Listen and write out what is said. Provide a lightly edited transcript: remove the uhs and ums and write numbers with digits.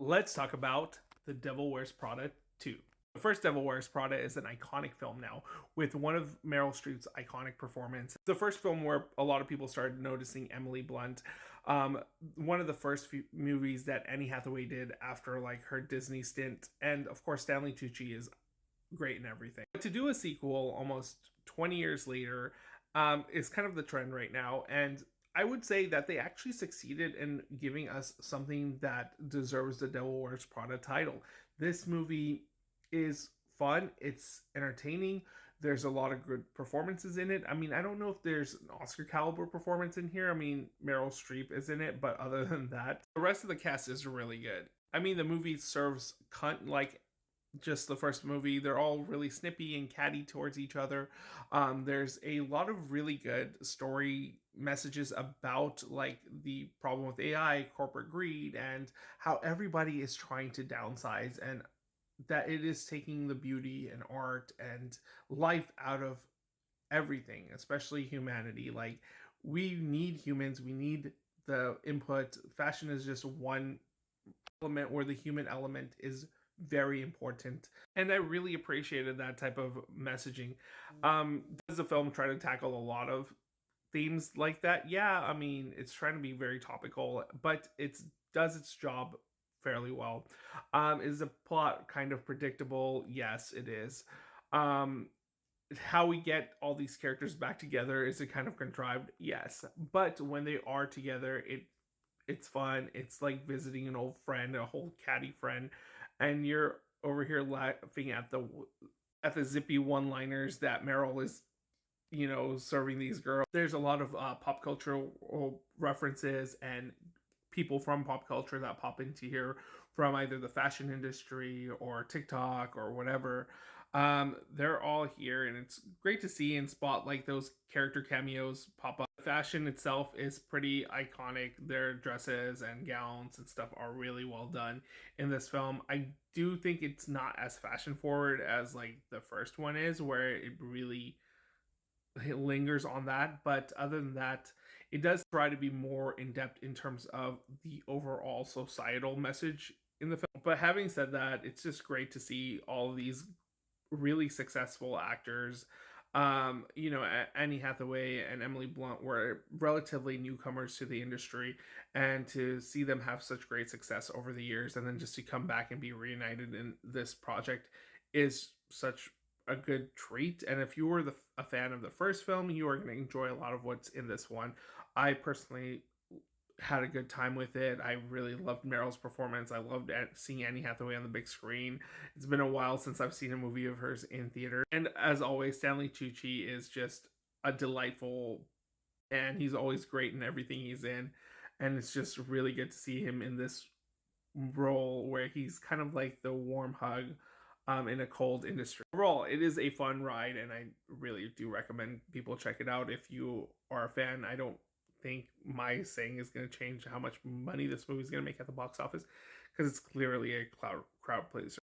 Let's talk about The Devil Wears Prada 2. The first Devil Wears Prada is an iconic film now, with one of Meryl Streep's iconic performance. The first film where a lot of people started noticing Emily Blunt. One of the first few movies that Anne Hathaway did after like her Disney stint. And of course, Stanley Tucci is great in everything. But to do a sequel almost 20 years later is kind of the trend right now. And I would say that they actually succeeded in giving us something that deserves the Devil Wears Prada title. This movie is fun, it's entertaining, there's a lot of good performances in it. I mean, I don't know if there's an Oscar caliber performance in here. I mean, Meryl Streep is in it, but other than that, the rest of the cast is really good. I mean, the movie serves cunt like just the first movie. They're all really snippy and catty towards each other. There's a lot of really good story messages about like the problem with AI, corporate greed, and how everybody is trying to downsize, and that it is taking the beauty and art and life out of everything, especially humanity. Like, we need humans, we need the input. Fashion is just one element where the human element is very important, and I really appreciated that type of messaging. Does the film try to tackle a lot of themes like that? Yeah, I mean, it's trying to be very topical, but it does its job fairly well. Is the plot kind of predictable? Yes, it is. How we get all these characters back together, is it kind of contrived? Yes, but when they are together, it's fun. It's like visiting an old friend, a whole catty friend, and you're over here laughing at the zippy one-liners that Meryl is, serving these girls. There's a lot of pop cultural references and people from pop culture that pop into here from either the fashion industry or TikTok or whatever. They're all here, and it's great to see and spot like those character cameos pop up. The fashion itself is pretty iconic. Their dresses and gowns and stuff are really well done in this film. I do think it's not as fashion forward as like the first one is, where it lingers on that, but other than that, it does try to be more in depth in terms of the overall societal message in the film. But having said that, it's just great to see all of these really successful actors. Anne Hathaway and Emily Blunt were relatively newcomers to the industry, and to see them have such great success over the years, and then just to come back and be reunited in this project is such a good treat. And if you were a fan of the first film, you are going to enjoy a lot of what's in this one. I personally had a good time with it. I really loved Meryl's performance. I loved seeing Anne Hathaway on the big screen. It's been a while since I've seen a movie of hers in theater. And as always, Stanley Tucci is just a delightful, and he's always great in everything he's in. And it's just really good to see him in this role where he's kind of like the warm hug in a cold industry. Overall, it is a fun ride, and I really do recommend people check it out if you are a fan. I don't think my saying is going to change how much money this movie is going to make at the box office, because it's clearly a crowd pleaser.